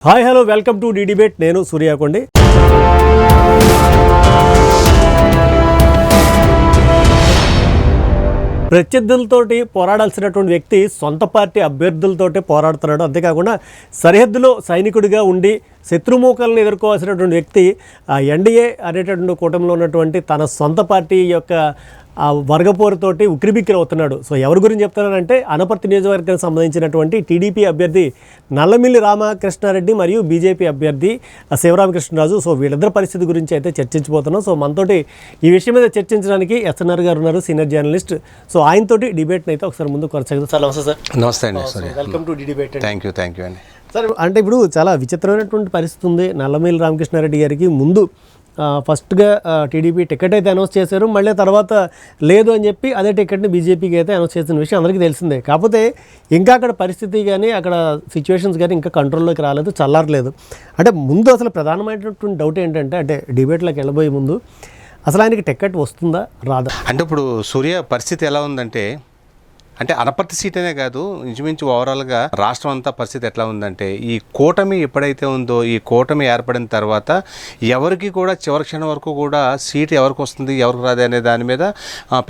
Hi hello welcome to the debate. నేను సూర్యాకొండి. ప్రత్యర్థులతోటి పోరాడాల్సినటువంటి వ్యక్తి సొంత పార్టీ అభ్యర్థులతోటే పోరాడుతున్నాడు. అంతేకాకుండా సరిహద్దులో సైనికుడిగా ఉండి శత్రుమూకలను ఎదుర్కోవాల్సినటువంటి వ్యక్తి ఎన్డీఏ అనేటటువంటి కూటమిలో ఉన్నటువంటి తన సొంత పార్టీ యొక్క వర్గపోరుతోటి ఉక్కిరిబిక్కిరి అవుతున్నాడు. సో ఎవరి గురించి చెప్తున్నానంటే అనపర్తి నియోజకవర్గానికి సంబంధించినటువంటి టీడీపీ అభ్యర్థి నల్లమిల్లి రామకృష్ణారెడ్డి మరియు బీజేపీ అభ్యర్థి శివరామకృష్ణరాజు. సో వీళ్ళిద్దరి పరిస్థితి గురించి అయితే చర్చించబోతున్నాం. సో మనతోటి ఈ విషయం మీద చర్చించడానికి ఎస్ఎన్ఆర్ గారు ఉన్నారు, సీనియర్ జర్నలిస్ట్. సో ఆయనతోటి డిబేట్ని అయితే ఒకసారి ముందు కొనసాగుతాం. సార్ నమస్తే. సార్ నమస్తే అండి. Welcome to the debate. Thank you అండి. సార్ అంటే ఇప్పుడు చాలా విచిత్రమైనటువంటి పరిస్థితి ఉంది. నల్లమిల్లి రామకృష్ణారెడ్డి గారికి ముందు ఫస్ట్గా టీడీపీ టికెట్ అయితే అనౌన్స్ చేశారు, మళ్ళీ తర్వాత లేదు అని చెప్పి అదే టికెట్ని బీజేపీకి అయితే అనౌన్స్ చేసిన విషయం అందరికీ తెలిసిందే. కాకపోతే ఇంకా అక్కడ పరిస్థితి కానీ అక్కడ సిచ్యువేషన్స్ కానీ ఇంకా కంట్రోల్లోకి రాలేదు, చల్లారలేదు. అంటే ముందు అసలు ప్రధానమైనటువంటి డౌట్ ఏంటంటే, అంటే డిబేట్లోకి వెళ్ళబోయే ముందు అసలు ఆయనకి టికెట్ వస్తుందా రాదా? అంటే ఇప్పుడు సూర్య పరిస్థితి ఎలా ఉందంటే, అంటే అనపర్తి సీట్ అనే కాదు, ఇంచుమించు ఓవరాల్గా రాష్ట్రం అంతా పరిస్థితి ఎట్లా ఉందంటే, ఈ కూటమి ఎప్పుడైతే ఉందో, ఈ కూటమి ఏర్పడిన తర్వాత ఎవరికి కూడా చివరి క్షణం వరకు కూడా సీట్ ఎవరికి వస్తుంది ఎవరికి రాదు అనే దాని మీద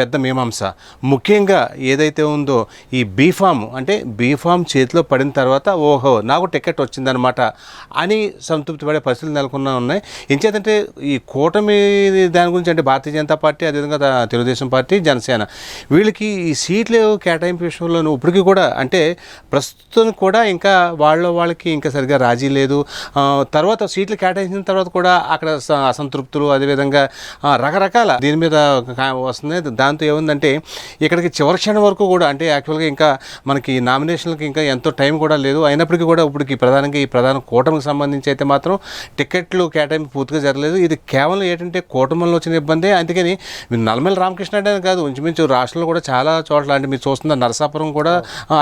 పెద్ద మీమాంస. ముఖ్యంగా ఏదైతే ఉందో ఈ బీఫామ్, అంటే బీఫామ్ చేతిలో పడిన తర్వాత ఓహో నాకు టికెట్ వచ్చిందనమాట అని సంతృప్తి పడే పరిస్థితులు నెలకొన్నా ఉన్నాయి. ఎంచేతంటే ఈ కూటమి దాని గురించి, అంటే భారతీయ జనతా పార్టీ, అదేవిధంగా తెలుగుదేశం పార్టీ, జనసేన, వీళ్ళకి ఈ సీట్లు కేటాయింపు విషయంలో ఇప్పటికీ కూడా, అంటే ప్రస్తుతం కూడా ఇంకా వాళ్ళకి ఇంకా సరిగ్గా రాజీ లేదు. తర్వాత సీట్లు కేటాయించిన తర్వాత కూడా అక్కడ అసంతృప్తులు, అదేవిధంగా రకరకాల దీని మీద వస్తున్నాయి. దాంతో ఏముందంటే ఇక్కడికి చివరి క్షణం వరకు కూడా, అంటే యాక్చువల్గా ఇంకా మనకి నామినేషన్లకి ఇంకా ఎంతో టైం కూడా లేదు. అయినప్పటికీ కూడా ఇప్పటికి ప్రధానంగా ఈ ప్రధాన కూటమికి సంబంధించి అయితే మాత్రం టికెట్లు కేటాయింపు పూర్తిగా జరగలేదు. ఇది కేవలం ఏంటంటే కూటమిలో వచ్చిన ఇబ్బందే. అందుకని నల్లమిల్లి రామకృష్ణారెడ్డి అనే కాదు, ఇంచుమించు రాష్ట్రంలో కూడా చాలా చోట్ల, అంటే మీరు చూస్తున్న నరసాపురం కూడా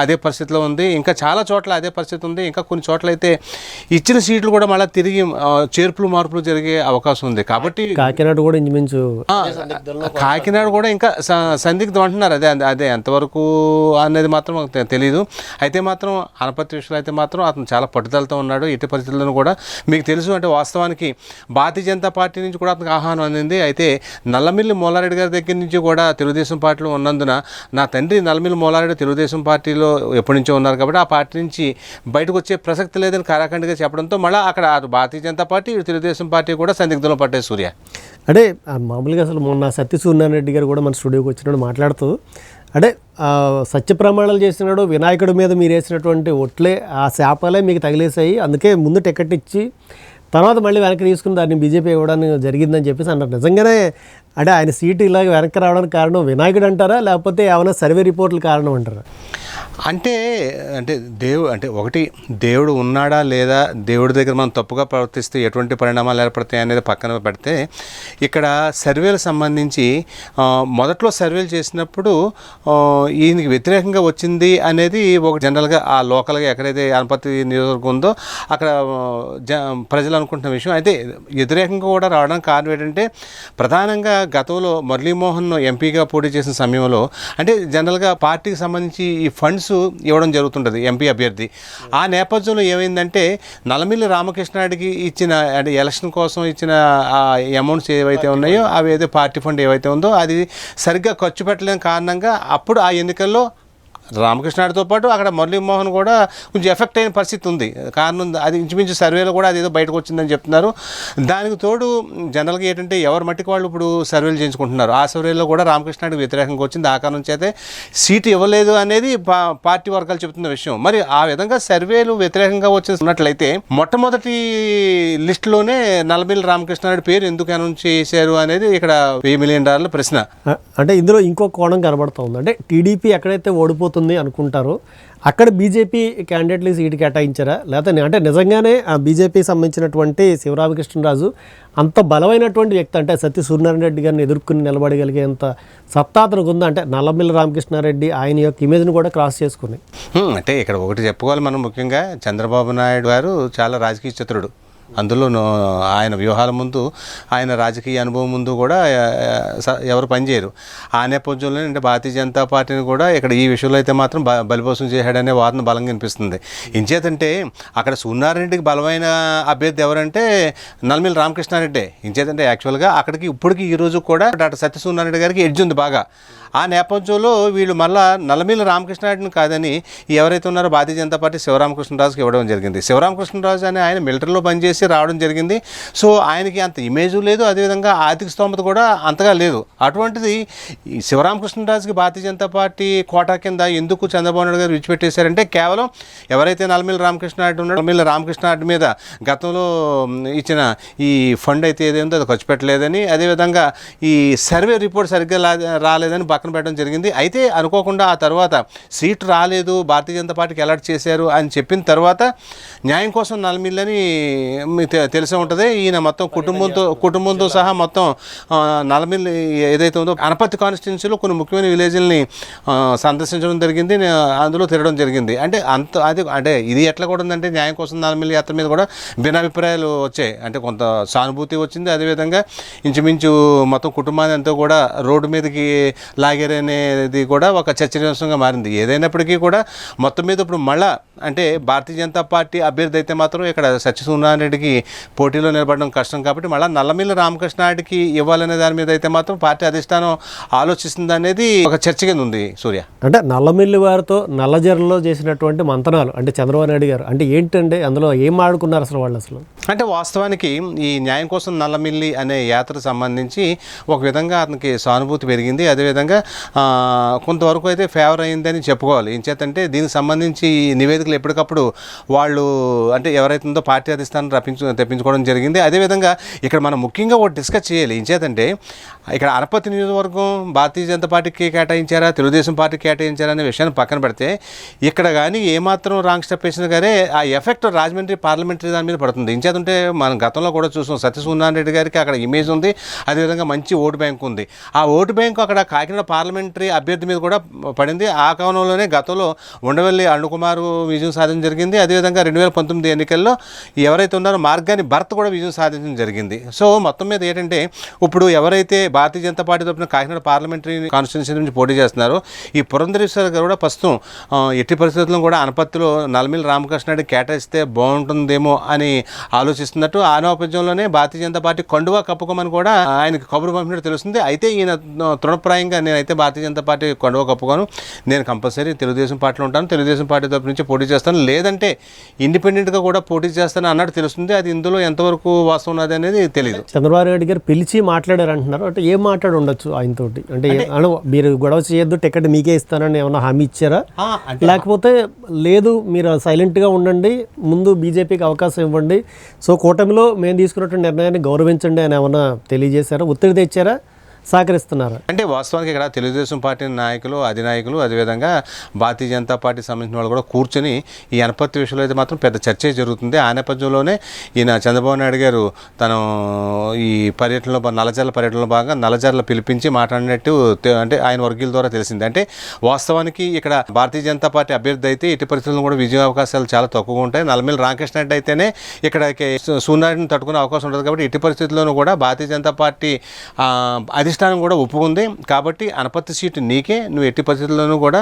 అదే పరిస్థితిలో ఉంది, ఇంకా చాలా చోట్ల అదే పరిస్థితి ఉంది. ఇంకా కొన్ని చోట్ల అయితే ఇచ్చిన సీట్లు కూడా మళ్ళీ తిరిగి చేర్పులు మార్పులు జరిగే అవకాశం ఉంది. కాబట్టి కాకినాడ కూడా ఇంచుమించు, కాకినాడ కూడా ఇంకా సందిగ్ధం అంటున్నారు. అదే ఎంతవరకు అనేది మాత్రం తెలీదు. అయితే మాత్రం అనపర్తి విషయంలో అయితే మాత్రం అతను చాలా పట్టుదలతో ఉన్నాడు. ఎట్టి పరిస్థితుల్లో కూడా మీకు తెలుసు, అంటే వాస్తవానికి భారతీయ జనతా పార్టీ నుంచి కూడా అతనికి ఆహ్వానం అందింది. అయితే నల్లమిల్లి మూలారెడ్డి గారి దగ్గర నుంచి కూడా తెలుగుదేశం పార్టీలో ఉన్నందున, నా తండ్రి నల్లమిల్లి మూలారెడ్డి తెలుగుదేశం పార్టీలో ఎప్పటి నుంచో ఉన్నారు కాబట్టి ఆ పార్టీ నుంచి బయటకు వచ్చే ప్రసక్తి లేదని కారాఖండిగా చెప్పడంతో మళ్ళీ అక్కడ భారతీయ జనతా పార్టీ, తెలుగుదేశం పార్టీ కూడా సందిగ్ధంలో పట్టే సూర్య. అంటే మామూలుగా అసలు మొన్న సత్యసూర్యనారాయణ గారు కూడా మన స్టూడియోకి వచ్చినాడు మాట్లాడుతూ, అంటే సత్య ప్రమాణాలు చేసినాడు, వినాయకుడి మీద మీరు వేసినటువంటి ఒట్లే ఆ శాపాలే మీకు తగిలేసాయి, అందుకే ముందు టికెట్ ఇచ్చి తర్వాత మళ్ళీ వెనక్కి తీసుకుని దాన్ని బీజేపీ ఇవ్వడానికి జరిగిందని చెప్పేసి అన్నారు. నిజంగానే అంటే ఆయన సీటు ఇలాగ వెనక్కి రావడానికి కారణం వినాయకుడు అంటారా, లేకపోతే ఏమైనా సర్వే రిపోర్ట్లు కారణం అంటారా? అంటే ఒకటి దేవుడు ఉన్నాడా లేదా, దేవుడి దగ్గర మనం తప్పుగా ప్రవర్తిస్తే ఎటువంటి పరిణామాలు ఏర్పడతాయి అనేది పక్కన పెడితే, ఇక్కడ సర్వేలకు సంబంధించి మొదట్లో సర్వేలు చేసినప్పుడు ఈయనకి వ్యతిరేకంగా వచ్చింది అనేది ఒక జనరల్గా ఆ లోకల్గా ఎక్కడైతే అనపర్తి నియోజకవర్గం ఉందో అక్కడ ప్రజలు అనుకుంటున్న విషయం. అయితే వ్యతిరేకంగా కూడా రావడానికి కారణం ఏంటంటే, ప్రధానంగా గతంలో మురళీమోహన్ ఎంపీగా పోటీ చేసిన సమయంలో, అంటే జనరల్గా పార్టీకి సంబంధించి ఈ ఫండ్స్ ఇవ్వడం జరుగుతుంటుంది ఎంపీ అభ్యర్థి. ఆ నేపథ్యంలో ఏమైందంటే, నల్లమిల్లి రామకృష్ణారెడ్డికి ఇచ్చిన, అంటే ఎలక్షన్ కోసం ఇచ్చిన ఆ అమౌంట్స్ ఏవైతే ఉన్నాయో అవి ఏదో పార్టీ ఫండ్ ఏవైతే ఉందో అది సరిగ్గా ఖర్చు పెట్టలేని కారణంగా అప్పుడు ఆ ఎన్నికల్లో రామకృష్ణారెడ్డితో పాటు అక్కడ మురళీమోహన్ కూడా కొంచెం ఎఫెక్ట్ అయిన పరిస్థితి ఉంది. కారణం అది ఇంచుమించు సర్వేలో కూడా అదేదో బయటకు వచ్చిందని చెప్తున్నారు. దానికి తోడు జనరల్గా ఏంటంటే ఎవరి మట్టికి వాళ్ళు ఇప్పుడు సర్వేలు చేయించుకుంటున్నారు. ఆ సర్వేలో కూడా రామకృష్ణారెడ్డికి వ్యతిరేకంగా వచ్చింది. ఆ కారణం చేతే సీటు ఇవ్వలేదు అనేది పార్టీ వర్గాలు చెబుతున్న విషయం. మరి ఆ విధంగా సర్వేలు వ్యతిరేకంగా వచ్చినట్లయితే మొట్టమొదటి లిస్టులోనే నల్లమిల్లి రామకృష్ణారెడ్డి పేరు ఎందుకు అనౌన్స్ చేశారు అనేది ఇక్కడ $1 మిలియన్ ప్రశ్న. అంటే ఇందులో ఇంకో కోణం కనబడుతుంది. అంటే టీడీపీ ఎక్కడైతే ఓడిపోతుంది అనుకుంటారో అక్కడ బీజేపీ క్యాండిడేట్లు సీటు కేటాయించారా, లేకపోతే అంటే నిజంగానే ఆ బీజేపీ సంబంధించినటువంటి శివరామకృష్ణరాజు అంత బలమైనటువంటి వ్యక్తి, అంటే సత్యసూర్యనారాయణ రెడ్డి గారిని ఎదుర్కొని నిలబడగలిగేంత సత్తా అతనికి ఉందా? అంటే నల్లమిల్లి రామకృష్ణారెడ్డి ఆయన యొక్క ఇమేజ్ని కూడా క్రాస్ చేసుకుని, అంటే ఇక్కడ ఒకటి చెప్పుకోవాలి మనం, ముఖ్యంగా చంద్రబాబు నాయుడు గారు చాలా రాజకీయ చతురుడు. అందులో ఆయన వ్యూహాల ముందు, ఆయన రాజకీయ అనుభవం ముందు కూడా ఎవరు పనిచేయరు. ఆ నేపథ్యంలో అంటే భారతీయ జనతా పార్టీని కూడా ఇక్కడ ఈ విషయంలో అయితే మాత్రం బలిపోసం చేశాడనే వాదన బలంగా వినిపిస్తుంది. ఇంచేతంటే అక్కడ సూర్యారెడ్డికి బలమైన అభ్యర్థి ఎవరంటే నల్లమిల్లి రామకృష్ణారెడ్డి. ఇంచేతంటే యాక్చువల్గా అక్కడికి ఇప్పటికి ఈ రోజు కూడా డాక్టర్ సత్య సూర్యారెడ్డి గారికి ఎడ్జ్ ఉంది బాగా. ఆ నేపథ్యంలో వీళ్ళు మళ్ళా నల్లమిల్లి రామకృష్ణారెడ్డిని కాదని ఎవరైతే ఉన్నారో భారతీయ జనతా పార్టీ శివరామకృష్ణరాజుకి ఇవ్వడం జరిగింది. శివరామకృష్ణరాజు అని ఆయన మిలిటరీలో పనిచేసి రావడం జరిగింది. సో ఆయనకి అంత ఇమేజు లేదు, అదేవిధంగా ఆర్థిక స్తోమత కూడా అంతగా లేదు. అటువంటిది ఈ శివరామకృష్ణరాజుకి భారతీయ జనతా పార్టీ కోటా కింద ఎందుకు చంద్రబాబు నాయుడు గారు విడిచిపెట్టేశారంటే కేవలం ఎవరైతే నల్లమిల్లి రామకృష్ణారెడ్డి ఉన్నాడో నల్లమిల్లి రామకృష్ణారెడ్డి మీద గతంలో ఇచ్చిన ఈ ఫండ్ అయితే ఏదైందో అది ఖర్చు పెట్టలేదని, అదేవిధంగా ఈ సర్వే రిపోర్ట్ సరిగ్గా రాలేదని పక్కన పెట్టడం జరిగింది. అయితే అనుకోకుండా ఆ తర్వాత సీటు రాలేదు, భారతీయ జనతా పార్టీకి అలర్ట్ చేశారు అని చెప్పిన తర్వాత న్యాయం కోసం నల్లమిల్లని తెలిసే ఉంటుంది. ఈయన మొత్తం కుటుంబంతో సహా మొత్తం నల్లమిల్లి ఏదైతే ఉందో అనపర్తి కాన్స్టిట్యున్సీలో కొన్ని ముఖ్యమైన విలేజ్ని సందర్శించడం జరిగింది, అందులో తిరగడం జరిగింది. అంటే అంటే ఇది ఎట్లా కూడా ఉందంటే న్యాయం కోసం నల్లమిల్లి యాత్ర మీద కూడా భిన్నాభిప్రాయాలు వచ్చాయి. అంటే కొంత సానుభూతి వచ్చింది, అదేవిధంగా ఇంచుమించు మొత్తం కుటుంబాన్ని అంతా కూడా రోడ్డు మీదకి లాగారనేది కూడా ఒక చర్చనీయాంశంగా మారింది. ఏదైనప్పటికీ కూడా మొత్తం మీద ఇప్పుడు మళ్ళా అంటే భారతీయ జనతా పార్టీ అభ్యర్థి అయితే మాత్రం ఇక్కడ సత్యసూర్యారెడ్డికి పోటీలో నిలబడడం కష్టం కాబట్టి మళ్ళీ నల్లమిల్లి రామకృష్ణారెడ్డికి ఇవ్వాలనే దాని మీద అయితే మాత్రం పార్టీ అధిష్టానం ఆలోచిస్తుంది అనేది ఒక చర్చ కింద ఉంది. సూర్య అంటే నల్లమిల్లి వారితో నల్లజర్లలో చేసినటువంటి మంతనాలు అంటే చంద్రబాబు నాయుడు గారు అంటే ఏంటంటే అందులో ఏం ఆడుకున్నారు అసలు వాళ్ళు? అసలు అంటే వాస్తవానికి ఈ న్యాయం కోసం నల్లమిల్లి అనే యాత్రకు సంబంధించి ఒక విధంగా అతనికి సానుభూతి పెరిగింది, అదేవిధంగా కొంతవరకు అయితే ఫేవర్ అయిందని చెప్పుకోవాలి. ఏం చేతంటే దీనికి సంబంధించి నివేదికలు ఎప్పటికప్పుడు వాళ్ళు అంటే ఎవరైతే ఉందో పార్టీ అధిష్టానం తెప్పించుకోవడం జరిగింది. అదేవిధంగా ఇక్కడ మనం ముఖ్యంగా ఒకటి డిస్కస్ చేయాలి. ఏం చేతంటే ఇక్కడ అనపర్తి నియోజకవర్గం భారతీయ జనతా పార్టీకి కేటాయించారా, తెలుగుదేశం పార్టీకి కేటాయించారా అనే విషయాన్ని పక్కన పెడితే ఇక్కడ కానీ ఏమాత్రం రాంగ్ స్టెప్ వేసిన కానీ ఆ ఎఫెక్ట్ రాజమండ్రి పార్లమెంటరీ దాని మీద పడుతుంది. ఏం చేతుంటే మనం గతంలో కూడా చూసాం, సత్యసూర్యారెడ్డి గారికి అక్కడ ఇమేజ్ ఉంది, అదేవిధంగా మంచి ఓటు బ్యాంక్ ఉంది. ఆ ఓటు బ్యాంకు అక్కడ కాకినాడ పార్లమెంటరీ అభ్యర్థి మీద కూడా పడింది. ఆ కోణంలోనే గతంలో ఉండవల్లి అరుణకుమార్ విజయం సాధించడం జరిగింది. అదేవిధంగా 2019 ఎన్నికల్లో ఎవరైతే ఉన్నారో మార్గాన్ని భర్త కూడా విజయం సాధించడం జరిగింది. సో మొత్తం మీద ఏంటంటే ఇప్పుడు ఎవరైతే భారతీయ జనతా పార్టీ తరఫున కాకినాడ పార్లమెంటరీ కాన్స్టిట్యున్సీ నుంచి పోటీ చేస్తున్నారో ఈ పురంధరేశ్వర్ గారు కూడా ప్రస్తుతం ఎట్టి పరిస్థితుల్లో కూడా అనపర్తిలో నల్లమిల్లి రామకృష్ణారెడ్డి కేటాయిస్తే బాగుంటుందేమో అని ఆలోచిస్తున్నట్టు ఆ నేపథ్యంలోనే భారతీయ జనతా పార్టీ కండువా కప్పుకోమని కూడా ఆయనకి కబురు పంపినట్టు తెలుస్తుంది. అయితే ఈయన తృణప్రాయంగా నేనైతే భారతీయ జనతా పార్టీ కండువా కప్పుకోను, నేను కంపల్సరీ తెలుగుదేశం పార్టీలో ఉంటాను, తెలుగుదేశం పార్టీ తరపు నుంచి పోటీ చేస్తాను, లేదంటే ఇండిపెండెంట్గా కూడా పోటీ చేస్తాను అన్నట్టు తెలుస్తుంది. అది ఇందులో ఎంతవరకు వాస్తవం ఉన్నది అనేది తెలియదు. చంద్రబాబు నాయుడు గారు పిలిచి మాట్లాడారు అంటున్నారు. అంటే ఏం మాట్లాడి ఉండొచ్చు ఆయనతోటి? అంటే మీరు గొడవ చేయొద్దు, టికెట్ మీకే ఇస్తానని ఏమన్నా హామీ ఇచ్చారా, లేకపోతే లేదు మీరు సైలెంట్గా ఉండండి, ముందు బీజేపీకి అవకాశం ఇవ్వండి, సో కూటమిలో మేము తీసుకున్నటువంటి నిర్ణయాన్ని గౌరవించండి అని ఏమన్నా తెలియజేశారా, ఒత్తిడి తెచ్చారా, సహకరిస్తున్నారు? అంటే వాస్తవానికి ఇక్కడ తెలుగుదేశం పార్టీ నాయకులు, అధినాయకులు, అదేవిధంగా భారతీయ జనతా పార్టీ సంబంధించిన వాళ్ళు కూడా కూర్చొని ఈ అనపర్తి విషయంలో అయితే మాత్రం పెద్ద చర్చ జరుగుతుంది. ఆ నేపథ్యంలోనే ఈయన చంద్రబాబు నాయుడు గారు తను ఈ పర్యటనలో నల్లజర్ల పర్యటనలో భాగంగా నల్లజర్ల పిలిపించి మాట్లాడినట్టు అంటే ఆయన వర్గీయుల ద్వారా తెలిసింది. అంటే వాస్తవానికి ఇక్కడ భారతీయ జనతా పార్టీ అభ్యర్థి అయితే ఎట్టి పరిస్థితుల్లో కూడా విజయ అవకాశాలు చాలా తక్కువగా ఉంటాయి. నల్లమిల్లి రామకృష్ణారెడ్డి అయితేనే ఇక్కడ సూర్యనారాయణని తట్టుకునే అవకాశం ఉంటుంది. కాబట్టి ఎట్టి పరిస్థితుల్లోనూ కూడా భారతీయ జనతా పార్టీ అధిష్టానం కూడా ఒప్పుకుంది. కాబట్టి అనపర్తి సీటు నీకే, నువ్వు ఎట్టి పరిస్థితుల్లోనూ కూడా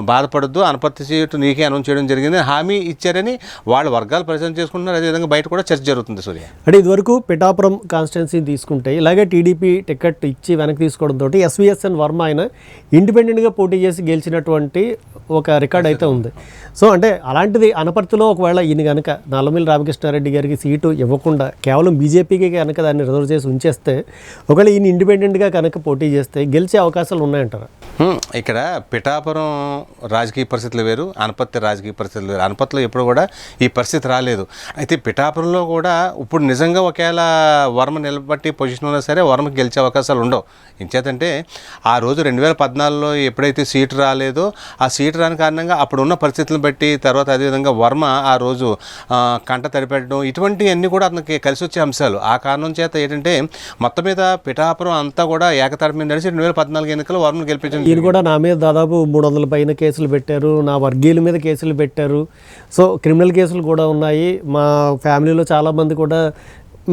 బాధపడద్దు, అనపర్తి సీటు నీకే అనౌన్స్ చేయడం జరిగింది, హామీ ఇచ్చారని వాళ్ళ వర్గాలు పరిశీలన చేసుకుంటున్నారు. అదేవిధంగా బయట కూడా చర్చ జరుగుతుంది. సూర్య అంటే ఇదివరకు పిఠాపురం కాన్స్టిట్యున్సీ తీసుకుంటే ఇలాగే టీడీపీ టికెట్ ఇచ్చి వెనక్కి తీసుకోవడంతో ఎస్వీఎస్ఎన్ వర్మ ఆయన ఇండిపెండెంట్గా పోటీ చేసి గెలిచినటువంటి ఒక రికార్డ్ అయితే ఉంది. సో అంటే అలాంటిది అనపర్తిలో ఒకవేళ ఈయన కనుక నల్లమిల్లి రామకృష్ణారెడ్డి గారికి సీటు ఇవ్వకుండా కేవలం బీజేపీకి కనుక దాన్ని రిజర్వ్ చేసి ఉంచేస్తే ఒకవేళ ఈయన ఇండిపెండెంట్గా కనుక పోటీ చేస్తే గెలిచే అవకాశాలు ఉన్నాయంటారా? ఇక్కడ పిఠాపురం రాజకీయ పరిస్థితులు వేరు, అనపర్తి రాజకీయ పరిస్థితులు వేరు. అనపర్తిలో ఎప్పుడు కూడా ఈ పరిస్థితి రాలేదు. అయితే పిఠాపురంలో కూడా ఇప్పుడు నిజంగా ఒకవేళ వర్మ నిలబట్టి పొజిషన్ ఉన్నా సరే వర్మకి గెలిచే అవకాశాలు ఉండవు. ఇంచేతంటే ఆ రోజు 2014లో ఎప్పుడైతే సీటు రాలేదో ఆ సీటు రాని కారణంగా అప్పుడున్న పరిస్థితులను బట్టి తర్వాత అదేవిధంగా వర్మ ఆ రోజు కంట తడిపెట్టడం ఇటువంటివన్నీ కూడా అతనికి కలిసి వచ్చే అంశాలు. ఆ కారణం చేత ఏంటంటే మొత్తం మీద పిఠాపురం అంతా కూడా ఏకతాటి మీద నడిచి 2014 ఎన్నికలు వర్మను గెలిపించడం. ఈయన కూడా నా మీద దాదాపు 300 పైన కేసులు పెట్టారు, నా వర్గీయుల మీద కేసులు పెట్టారు, సో క్రిమినల్ కేసులు కూడా ఉన్నాయి, మా ఫ్యామిలీలో చాలామంది కూడా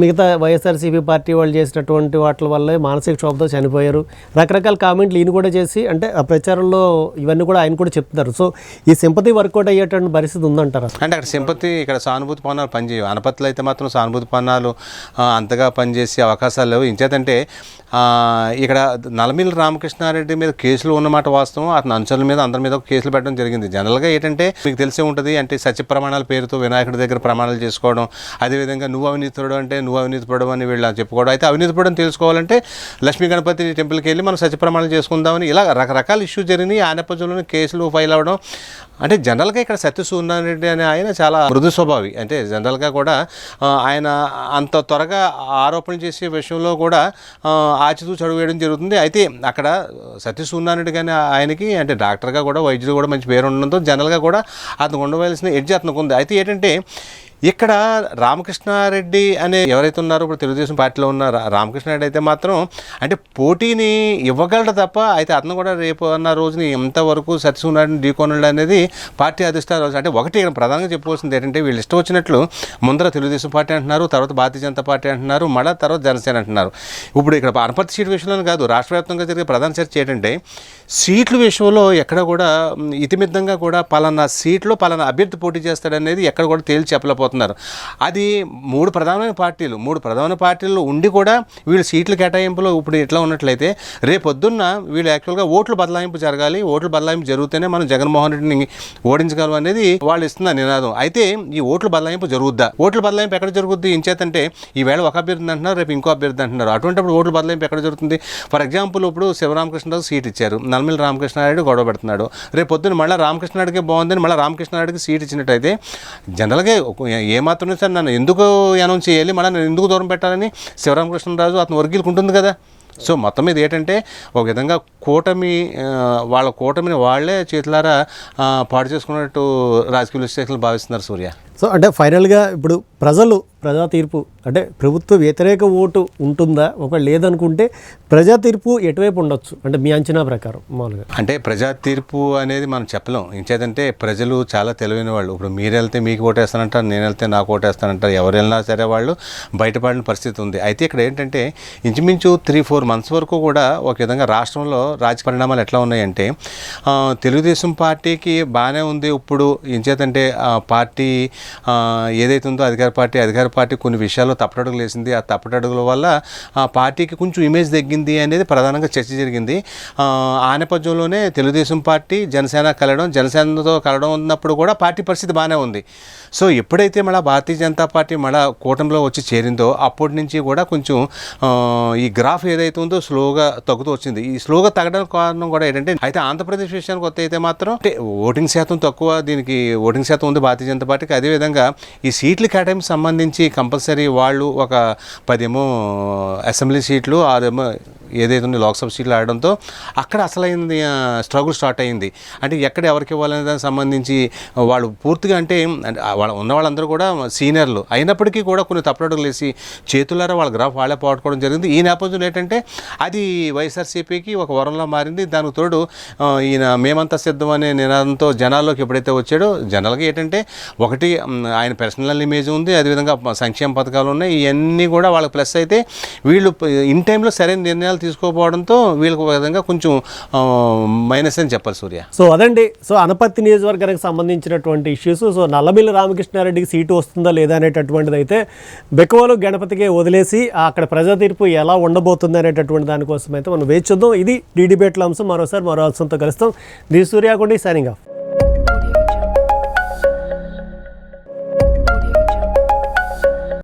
మిగతా వైఎస్ఆర్సీపీ పార్టీ వాళ్ళు చేసినటువంటి వాటి వల్లే మానసిక క్షోభతో చనిపోయారు, రకరకాల కామెంట్లు ఈయన కూడా చేసి అంటే ఆ ప్రచారంలో ఇవన్నీ కూడా ఆయన కూడా చెప్తున్నారు. సో ఈ సింపతి వర్కౌట్ అయ్యేటువంటి పరిస్థితి ఉందంటారా? అంటే అక్కడ సింపతి, ఇక్కడ సానుభూతి పన్నాలు పనిచేయవు. అనపత్తులు అయితే మాత్రం సానుభూతి పన్నాలు అంతగా పనిచేసే అవకాశాలు లేవు. ఇంచేతంటే ఇక్కడ నల్లమిల్లి రామకృష్ణారెడ్డి మీద కేసులు ఉన్నమాట వాస్తవం. అతని అనుచరుల మీద అందరి మీద కేసులు పెట్టడం జరిగింది. జనరల్గా ఏంటంటే మీకు తెలిసే ఉంటుంది, అంటే సత్య ప్రమాణాల పేరుతో వినాయకుడి దగ్గర ప్రమాణాలు చేసుకోవడం, అదేవిధంగా నువ్వు అవినీతిపరుడు అంటే నువ్వు అవినీతిపరుడు అని వీళ్ళు చెప్పుకోవడం. అయితే అవినీతిపరుడు అని తెలుసుకోవాలంటే లక్ష్మీ గణపతి టెంపుల్కి వెళ్ళి మనం సత్య ప్రమాణాలు చేసుకుందామని ఇలా రకరకాల ఇష్యూస్ జరిగినాయి. ఆ నేపథ్యంలోనే కేసులు ఫైల్ అవ్వడం. అంటే జనరల్గా ఇక్కడ సత్యసూర్యనారాయణ అనే ఆయన చాలా మృదు స్వభావి. అంటే జనరల్గా కూడా ఆయన అంత త్వరగా ఆరోపణలు చేసే విషయంలో కూడా ఆచితూచి అడుగు వేయడం జరుగుతుంది. అయితే అక్కడ సత్యసూర్యనారాయణ కానీ ఆయనకి అంటే డాక్టర్గా కూడా వైద్యుడు కూడా మంచి పేరు ఉండడంతో జనరల్గా కూడా అతను ఉండవలసిన ఎడ్జ్ అతనికి ఉంది. అయితే ఏంటంటే ఇక్కడ రామకృష్ణారెడ్డి అనే ఎవరైతే ఉన్నారో ఇప్పుడు తెలుగుదేశం పార్టీలో ఉన్న రామకృష్ణారెడ్డి అయితే మాత్రం అంటే పోటీని ఇవ్వగలడు తప్ప, అయితే అతను కూడా రేపు అన్న రోజుని ఎంతవరకు సత్యసూర్యనారాయణ ఢీకొనడు అనేది పార్టీ అధిష్టానం. అంటే ఒకటి ఇక్కడ ప్రధానంగా చెప్పుకోవాల్సింది ఏంటంటే వీళ్ళు ఇష్టం వచ్చినట్లు ముందర తెలుగుదేశం పార్టీ అంటున్నారు, తర్వాత భారతీయ జనతా పార్టీ అంటున్నారు, మళ్ళీ తర్వాత జనసేన అంటున్నారు. ఇప్పుడు ఇక్కడ అనపర్తి సీటు విషయంలో కాదు, రాష్ట్ర వ్యాప్తంగా జరిగే ప్రధాన చర్చ ఏంటంటే సీట్ల విషయంలో ఎక్కడ కూడా ఇతిమిద్దంగా కూడా పలానా సీట్లో పలానా అభ్యర్థి పోటీ చేస్తాడనేది ఎక్కడ కూడా తేల్చి చెప్పలేకపోతున్నారు. అది మూడు ప్రధానమైన పార్టీలు ఉండి కూడా వీళ్ళు సీట్ల కేటాయింపులో ఇప్పుడు ఎట్లా ఉన్నట్లయితే రేపొద్దున్న వీళ్ళు యాక్చువల్గా ఓట్ల బదలాయింపు జరగాలి, ఓట్ల బదలాయింపు జరిగితేనే మనం జగన్మోహన్ రెడ్డిని ఓడించగలం అనేది వాళ్ళు ఇస్తున్న నినాదం. అయితే ఈ ఓట్ల బదలాయింపు జరుగుద్దా? ఓట్ల బదలాయింపు ఎక్కడ జరుగుద్ది? ఇంచేతంటే ఈవేళ ఒక అభ్యర్థి అంటున్నారు, రేపు ఇంకో అభ్యర్థి అంటున్నారు. అటువంటిప్పుడు ఓట్ల బదలాయింపు ఎక్కడ జరుగుతుంది? ఫర్ ఎగ్జాంపుల్ ఇప్పుడు శివరామకృష్ణరావు సీట్ ఇచ్చారు, నల్లమిల్లి రామకృష్ణారెడ్డి గొడవ పెడుతున్నాడు, రేపు పొద్దున్న మళ్ళీ రామకృష్ణారెడ్డికి బాగుందని మళ్ళీ రామకృష్ణారెడ్డికి సీట్ ఇచ్చినట్టయితే జనరల్గా ఏమాత్రం సార్ నన్ను ఎందుకు అనౌన్స్ చేయాలి, మళ్ళీ నేను ఎందుకు దూరం పెట్టాలని శివరామకృష్ణరాజు అతను వర్గీలకు ఉంటుంది కదా. సో మొత్తం మీద ఏంటంటే ఒక విధంగా వాళ్ళ కూటమిని వాళ్ళే చేతులారా పాడు చేసుకున్నట్టు రాజకీయ విశ్లేషకులు భావిస్తున్నారు సూర్య. సో అంటే ఫైనల్గా ఇప్పుడు ప్రజా తీర్పు అంటే ప్రభుత్వ వ్యతిరేక ఓటు ఉంటుందా? ఒక లేదనుకుంటే ప్రజా తీర్పు ఎటువైపు ఉండొచ్చు అంటే మీ అంచనా ప్రకారం మామూలుగా? అంటే ప్రజా తీర్పు అనేది మనం చెప్పలేం. ఇంకేదంటే ప్రజలు చాలా తెలివైన వాళ్ళు. ఇప్పుడు మీరు వెళ్తే మీకు ఓటేస్తానంటారు, నేను వెళ్తే నాకు ఓటేస్తానంటారు, ఎవరు వెళ్ళినా సరే వాళ్ళు బయటపడిన పరిస్థితి ఉంది. అయితే ఇక్కడ ఏంటంటే ఇంచుమించు 3-4 months వరకు కూడా ఒక విధంగా రాష్ట్రంలో రాజకీయ పరిణామాలు ఎట్లా ఉన్నాయంటే తెలుగుదేశం పార్టీకి బాగానే ఉంది. ఇప్పుడు ఇంచేతంటే పార్టీ ఏదైతే ఉందో అధికార పార్టీ కొన్ని విషయాల్లో తప్పటడుగులు వేసింది. ఆ తప్పటడుగుల వల్ల ఆ పార్టీకి కొంచెం ఇమేజ్ తగ్గింది అనేది ప్రధానంగా చర్చ జరిగింది. ఆ నేపథ్యంలోనే తెలుగుదేశం పార్టీ జనసేనతో కలవడం ఉన్నప్పుడు కూడా పార్టీ పరిస్థితి బాగానే ఉంది. సో ఎప్పుడైతే మళ్ళీ భారతీయ జనతా పార్టీ మళ్ళీ కూటమిలో వచ్చి చేరిందో అప్పటి నుంచి కూడా కొంచెం ఈ గ్రాఫ్ ఏదైతే ఉందో స్లోగా తగ్గుతూ వచ్చింది. ఈ స్లోగా తగ్గడానికి కారణం కూడా ఏంటంటే అయితే ఆంధ్రప్రదేశ్ విషయానికి వస్తే అయితే మాత్రం అంటే ఓటింగ్ శాతం తక్కువ, దీనికి ఓటింగ్ శాతం ఉంది భారతీయ జనతా పార్టీకి. అదేవిధంగా ఈ సీట్ల కేటాయింపు సంబంధించి కంపల్సరీ వాళ్ళు ఒక 10 అసెంబ్లీ సీట్లు, 6 ఏదైతే ఉంది లోక్సభ సీట్లు ఆడడంతో అక్కడ అసలైంది స్ట్రగుల్ స్టార్ట్ అయింది. అంటే ఎక్కడ ఎవరికి ఇవ్వాలనే దానికి సంబంధించి వాళ్ళు పూర్తిగా అంటే ఉన్న వాళ్ళందరూ కూడా సీనియర్లు అయినప్పటికీ కూడా కొన్ని తప్పటడుగులు వేసి చేతులారా వాళ్ళ గ్రాఫ్ వాళ్ళే పోగొట్టుకోవడం జరిగింది. ఈ నేపథ్యంలో ఏంటంటే అది వైఎస్ఆర్సీపీకి ఒక వరంలా మారింది. దానికి తోడు ఈయన మేమంతా సిద్ధం అనే నినాదంతో జనాల్లోకి ఎప్పుడైతే వచ్చాడో జనరల్గా ఏంటంటే ఒకటి ఆయన పర్సనల్ ఇమేజ్ ఉంది, అదేవిధంగా సంక్షేమ పథకాలు ఉన్నాయి, ఇవన్నీ కూడా వాళ్ళకి ప్లస్ అయితే వీళ్ళు ఇన్ టైంలో సరైన నిర్ణయాలు తీసుకోకపోవడంతో వీళ్ళకి ఒక విధంగా కొంచెం మైనస్ అని చెప్పాలి సూర్య. సో అదండి. సో అనపర్తి నియోజకవర్గానికి సంబంధించినటువంటి ఇష్యూస్. సో నల్లమిల్లి రామకృష్ణారెడ్డికి సీటు వస్తుందా లేదా అనేటటువంటిది అయితే బెక్కవోలు గణపతికే వదిలేసి అక్కడ ప్రజా తీర్పు ఎలా ఉండబోతుంది అనేటటువంటి దానికోసం అయితే మనం వేచి చూద్దాం. ఇది డి డిబేట్ల అంశం. మరో అంశంతో కలుస్తాం. The Suryakondi signing of.